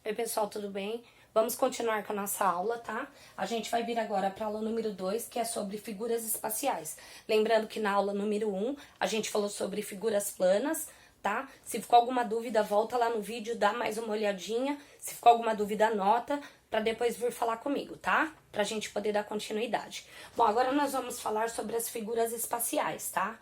Oi, pessoal, tudo bem? Vamos continuar com a nossa aula, tá? A gente vai vir agora para a aula número 2, que é sobre figuras espaciais. Lembrando que na aula número 1, a gente falou sobre figuras planas, tá? Se ficou alguma dúvida, volta lá no vídeo, dá mais uma olhadinha. Se ficou alguma dúvida, anota, para depois vir falar comigo, tá? Pra gente poder dar continuidade. Bom, agora nós vamos falar sobre as figuras espaciais, tá?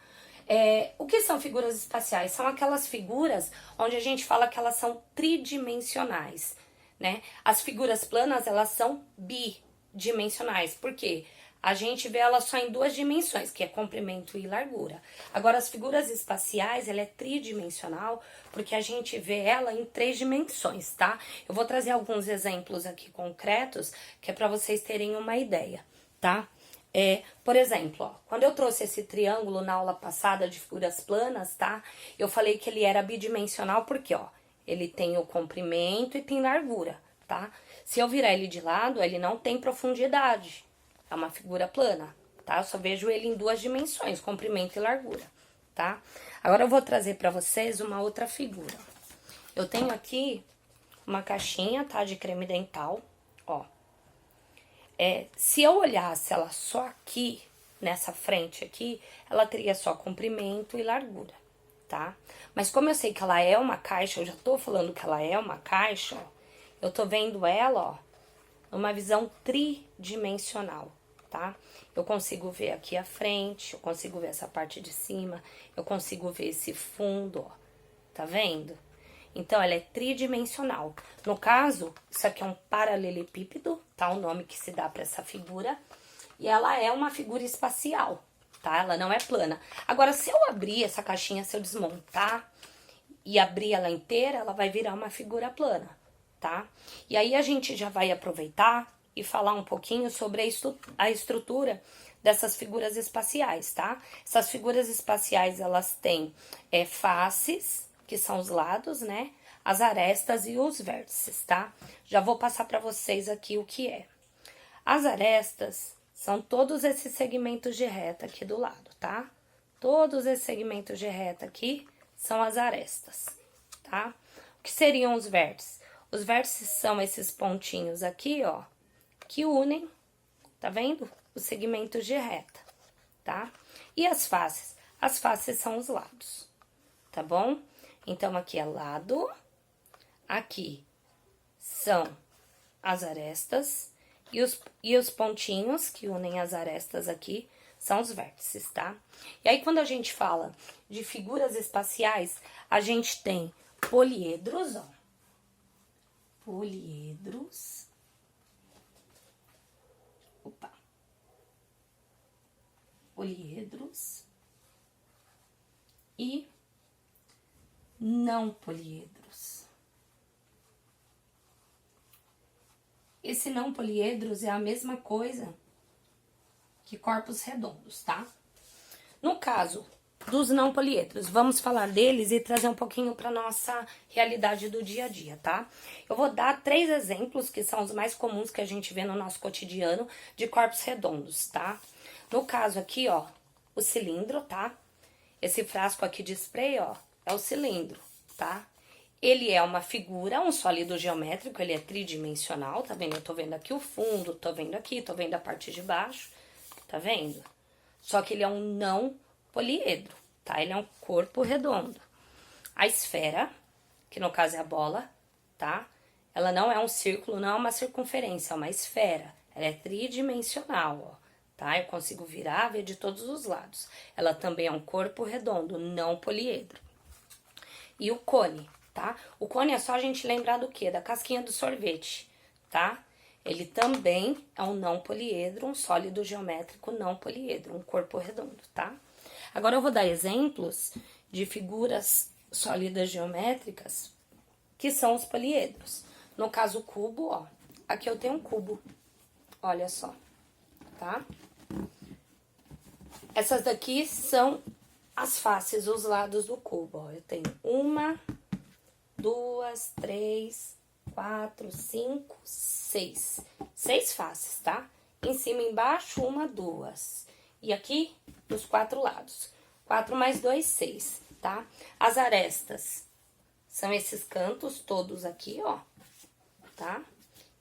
O que são figuras espaciais? São aquelas figuras onde a gente fala que elas são tridimensionais, né? As figuras planas, elas são bidimensionais. Por quê? A gente vê elas só em duas dimensões, que é comprimento e largura. Agora, as figuras espaciais, ela é tridimensional, porque a gente vê ela em 3 dimensões, tá? Eu vou trazer alguns exemplos aqui concretos, que é para vocês terem uma ideia, tá? Por exemplo, ó, quando eu trouxe esse triângulo na aula passada de figuras planas, tá? Eu falei que ele era bidimensional porque, ó, ele tem o comprimento e tem largura, tá? Se eu virar ele de lado, ele não tem profundidade. É uma figura plana, tá? Eu só vejo ele em 2 dimensões, comprimento e largura, tá? Agora eu vou trazer para vocês uma outra figura. Eu tenho aqui uma caixinha, tá? De creme dental, ó. Se eu olhasse ela só aqui, nessa frente aqui, ela teria só comprimento e largura, tá? Mas como eu sei que ela é uma caixa, eu já tô falando que ela é uma caixa, ó, eu tô vendo ela, ó, numa visão tridimensional, tá? Eu consigo ver aqui a frente, eu consigo ver essa parte de cima, eu consigo ver esse fundo, ó, tá vendo? Então, ela é tridimensional. No caso, isso aqui é um paralelepípedo, tá? O nome que se dá para essa figura. E ela é uma figura espacial, tá? Ela não é plana. Agora, se eu abrir essa caixinha, se eu desmontar e abrir ela inteira, ela vai virar uma figura plana, tá? E aí, a gente já vai aproveitar e falar um pouquinho sobre a estrutura dessas figuras espaciais, tá? Essas figuras espaciais, elas têm faces, que são os lados, né? As arestas e os vértices, tá? Já vou passar para vocês aqui o que é. As arestas são todos esses segmentos de reta aqui do lado, tá? Todos esses segmentos de reta aqui são as arestas, tá? O que seriam os vértices? Os vértices são esses pontinhos aqui, ó, que unem, tá vendo? Os segmentos de reta, tá? E as faces? As faces são os lados, tá bom? Então, aqui é lado, aqui são as arestas e os pontinhos que unem as arestas aqui são os vértices, tá? E aí, quando a gente fala de figuras espaciais, a gente tem poliedros, ó. Poliedros. Opa. Poliedros. E não poliedros. Esse não poliedros é a mesma coisa que corpos redondos, tá? No caso dos não poliedros, vamos falar deles e trazer um pouquinho para nossa realidade do dia a dia, tá? Eu vou dar 3 exemplos que são os mais comuns que a gente vê no nosso cotidiano de corpos redondos, tá? No caso aqui, ó, o cilindro, tá? Esse frasco aqui de spray, ó, é o cilindro, tá? Ele é uma figura, um sólido geométrico, ele é tridimensional, tá vendo? Eu tô vendo aqui o fundo, tô vendo aqui, tô vendo a parte de baixo, tá vendo? Só que ele é um não poliedro, tá? Ele é um corpo redondo. A esfera, que no caso é a bola, tá? Ela não é um círculo, não é uma circunferência, é uma esfera. Ela é tridimensional, ó. Tá? Eu consigo virar, ver de todos os lados. Ela também é um corpo redondo, não poliedro. E o cone, tá? O cone é só a gente lembrar do quê? Da casquinha do sorvete, tá? Ele também é um não poliedro, um sólido geométrico não poliedro, um corpo redondo, tá? Agora eu vou dar exemplos de figuras sólidas geométricas que são os poliedros. No caso, o cubo, ó. Aqui eu tenho um cubo, olha só, tá? Essas daqui são as faces, os lados do cubo, ó. Eu tenho 1, 2, 3, 4, 5, 6. 6 faces, tá? Em cima e embaixo, 1, 2. E aqui, nos 4 lados. 4 mais 2, 6, tá? As arestas são esses cantos todos aqui, ó. tá?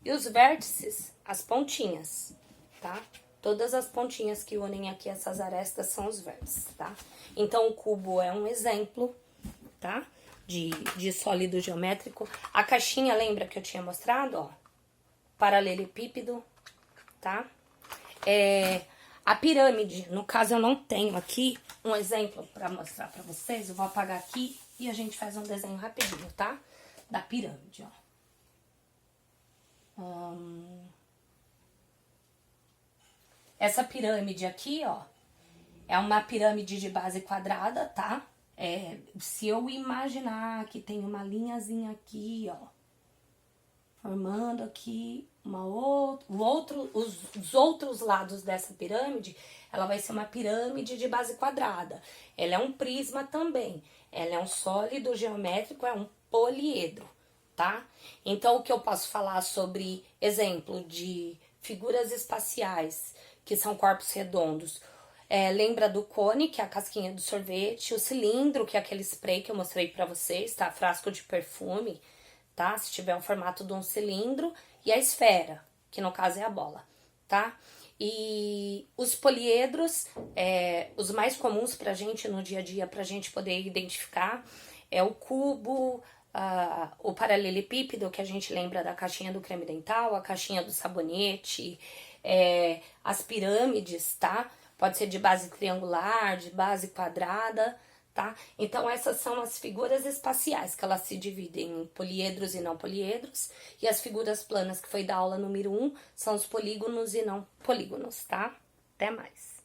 E os vértices, as pontinhas, tá? Todas as pontinhas que unem aqui essas arestas são os vértices, tá? Então, o cubo é um exemplo, tá? De sólido geométrico. A caixinha, lembra que eu tinha mostrado, ó? Paralelepípedo, tá? A pirâmide, no caso eu não tenho aqui um exemplo pra mostrar pra vocês. Eu vou apagar aqui e a gente faz um desenho rapidinho, tá? Da pirâmide, ó. Essa pirâmide aqui, ó, é uma pirâmide de base quadrada, tá? Se eu imaginar que tem uma linhazinha aqui, ó, formando aqui os outros lados dessa pirâmide, ela vai ser uma pirâmide de base quadrada. Ela é um prisma também. Ela é um sólido geométrico, é um poliedro, tá? Então, o que eu posso falar sobre exemplo de figuras espaciais, que são corpos redondos? Lembra do cone, que é a casquinha do sorvete, o cilindro, que é aquele spray que eu mostrei pra vocês, tá? Frasco de perfume, tá? Se tiver o formato de um cilindro, e a esfera, que no caso é a bola, tá? E os poliedros, os mais comuns pra gente no dia a dia, pra gente poder identificar, é o cubo, o paralelepípedo, que a gente lembra da caixinha do creme dental, a caixinha do sabonete, as pirâmides, tá? Pode ser de base triangular, de base quadrada, tá? Então, essas são as figuras espaciais, que elas se dividem em poliedros e não poliedros. E as figuras planas, que foi da aula número 1, são os polígonos e não polígonos, tá? Até mais!